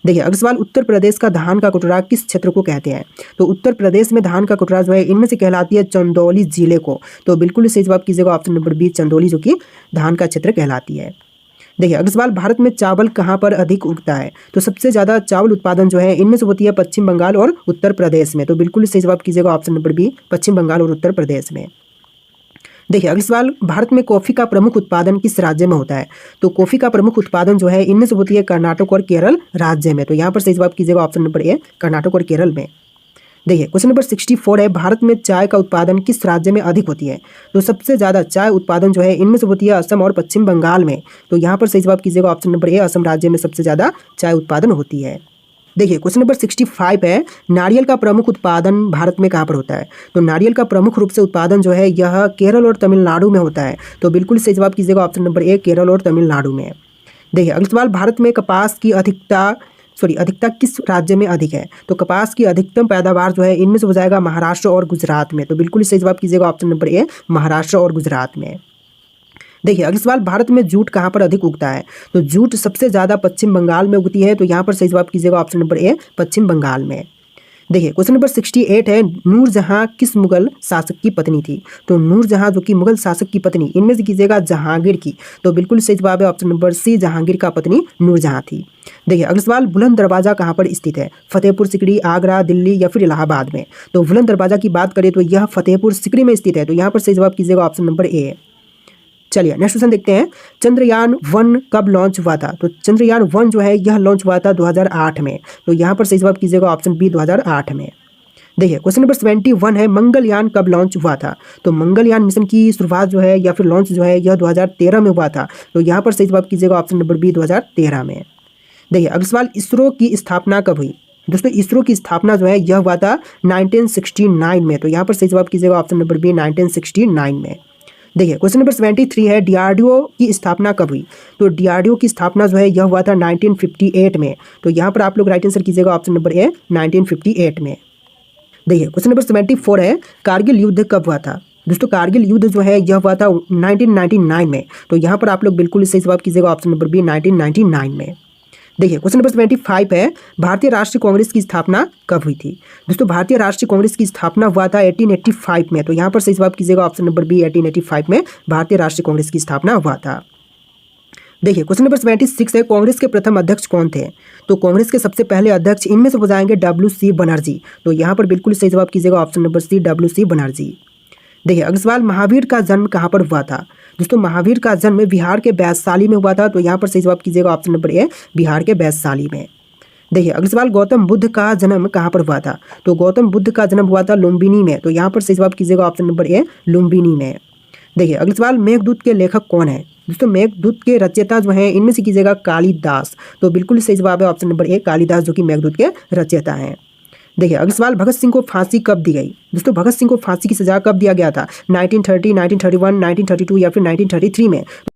देखिए अगला सवाल, उत्तर प्रदेश का धान का कटोरा किस क्षेत्र को कहते हैं? तो उत्तर प्रदेश में धान का कटोरा जो है इनमें से कहलाती है चंदौली जिले को। तो बिल्कुल सही जवाब कीजिएगा ऑप्शन नंबर बी, चंदौली, जो कि धान का क्षेत्र कहलाती है। देखिए अगला सवाल, भारत में चावल कहाँ पर अधिक उगता है? तो सबसे ज़्यादा चावल उत्पादन जो है इनमें से होती है पश्चिम बंगाल और उत्तर प्रदेश में। तो बिल्कुल सही जवाब कीजिएगा ऑप्शन नंबर बी, पश्चिम बंगाल और उत्तर प्रदेश में। देखिए अगला सवाल, भारत में कॉफ़ी का प्रमुख उत्पादन किस राज्य में होता है? तो कॉफ़ी का प्रमुख उत्पादन जो है इनमें से होती है कर्नाटक और केरल राज्य में। तो यहाँ पर सही जवाब कीजिएगा ऑप्शन नंबर ए, कर्नाटक और केरल में। देखिए क्वेश्चन नंबर 64 है, भारत में चाय का उत्पादन किस राज्य में अधिक होती है? तो सबसे ज़्यादा चाय उत्पादन जो है इनमें से होती है असम और पश्चिम बंगाल में। तो यहाँ पर सही जवाब कीजिएगा ऑप्शन नंबर ए, असम राज्य में सबसे ज़्यादा चाय उत्पादन होती है। देखिए क्वेश्चन नंबर 65 है, नारियल का प्रमुख उत्पादन भारत में कहाँ पर होता है? तो नारियल का प्रमुख रूप से उत्पादन जो है यह केरल और तमिलनाडु में होता है। तो बिल्कुल सही जवाब कीजिएगा ऑप्शन नंबर ए, केरल और तमिलनाडु में। देखिए अगला सवाल, भारत में कपास की अधिकता किस राज्य में अधिक है? तो कपास की अधिकतम पैदावार जो है इनमें से हो जाएगा महाराष्ट्र और गुजरात में। तो बिल्कुल सही जवाब कीजिएगा ऑप्शन नंबर ए, महाराष्ट्र और गुजरात में। देखिए अगला सवाल, भारत में जूट कहाँ पर अधिक उगता है? तो जूट सबसे ज़्यादा पश्चिम बंगाल में उगती है। तो यहाँ पर सही जवाब कीजिएगा ऑप्शन नंबर ए, पश्चिम बंगाल में। देखिए क्वेश्चन नंबर 68 है, नूरजहां किस मुगल शासक की पत्नी थी? तो नूरजहां जो कि मुगल शासक की पत्नी, इनमें से कीजिएगा जहांगीर की। तो बिल्कुल सही जवाब है ऑप्शन नंबर सी, जहांगीर का पत्नी नूरजहां थी। देखिए अगला सवाल, बुलंद दरवाज़ा कहाँ पर स्थित है? फतेहपुर सिकरी, आगरा, दिल्ली या फिर इलाहाबाद में? तो बुलंद दरवाज़ा की बात करें तो यह फतेहपुर सिकरी में स्थित है। तो यहाँ पर सही जवाब कीजिएगा ऑप्शन नंबर ए। चलिए नेक्स्ट क्वेश्चन देखते हैं, चंद्रयान 1 कब लॉन्च हुआ था? तो चंद्रयान 1 जो है यह लॉन्च हुआ था 2008 में। तो यहाँ पर सही जवाब कीजिएगा ऑप्शन बी, 2008 में। देखिए क्वेश्चन नंबर 71 है, मंगलयान कब लॉन्च हुआ था? तो मंगलयान मिशन की शुरुआत जो है या फिर लॉन्च जो है यह 2013 में हुआ था। तो यहाँ पर सही जवाब कीजिएगा ऑप्शन नंबर बी, 2013 में। देखिए अगला सवाल, इसरो की स्थापना कब हुई? दोस्तों इसरो की स्थापना जो है यह हुआ था 1969 में। तो यहाँ पर सही जवाब कीजिएगा ऑप्शन नंबर बी, 1969 में। देखिए क्वेश्चन नंबर 73 है, डीआरडीओ की स्थापना कब हुई? तो डीआरडीओ की स्थापना जो है यह हुआ था 1958 में। तो यहाँ पर आप लोग राइट आंसर कीजिएगा ऑप्शन नंबर ए, 1958 में। देखिए क्वेश्चन नंबर 74 है, कारगिल युद्ध कब हुआ था? दोस्तों कारगिल युद्ध जो है यह हुआ था 1999 में। तो यहाँ पर आप लोग बिल्कुल सही जवाब कीजिएगा ऑप्शन नंबर बी, 1999 में। देखिए क्वेश्चन नंबर 75 है, भारतीय राष्ट्रीय कांग्रेस की स्थापना कब हुई थी? दोस्तों भारतीय राष्ट्रीय कांग्रेस की स्थापना हुआ था 1885 में। तो यहाँ पर सही जवाब कीजिएगा ऑप्शन नंबर बी, 1885 में भारतीय राष्ट्रीय कांग्रेस की स्थापना हुआ था। देखिए क्वेश्चन नंबर 76 है, कांग्रेस के प्रथम अध्यक्ष कौन थे? तो कांग्रेस के सबसे पहले अध्यक्ष इनमें से हो जाएंगे WC बनर्जी। तो यहाँ पर बिल्कुल सही जवाब कीजिएगा option number C, WC Banerjee. देखिए अगला सवाल, महावीर का जन्म कहाँ पर हुआ था? दोस्तों महावीर का जन्म बिहार के वैशाली में हुआ था। तो यहाँ पर सही जवाब कीजिएगा ऑप्शन नंबर ए, बिहार के वैशाली में। देखिए अगला सवाल, गौतम बुद्ध का जन्म कहाँ पर हुआ था? तो गौतम बुद्ध का जन्म हुआ था लुम्बिनी में। तो यहाँ पर सही जवाब कीजिएगा ऑप्शन नंबर ए, लुम्बिनी में। देखिए अगला सवाल, मेघदूत के लेखक कौन है? दोस्तों मेघदूत के रचयिता जो हैं इनमें से कीजिएगा कालिदास। तो बिल्कुल सही जवाब है ऑप्शन नंबर ए, कालिदास, जो कि मेघदूत के रचयिता हैं। देखिए अगला सवाल, भगत सिंह को फांसी कब दी गई? दोस्तों भगत सिंह को फांसी की सजा कब दिया गया था? 1930, 1931, 1932 या फिर 1933 में?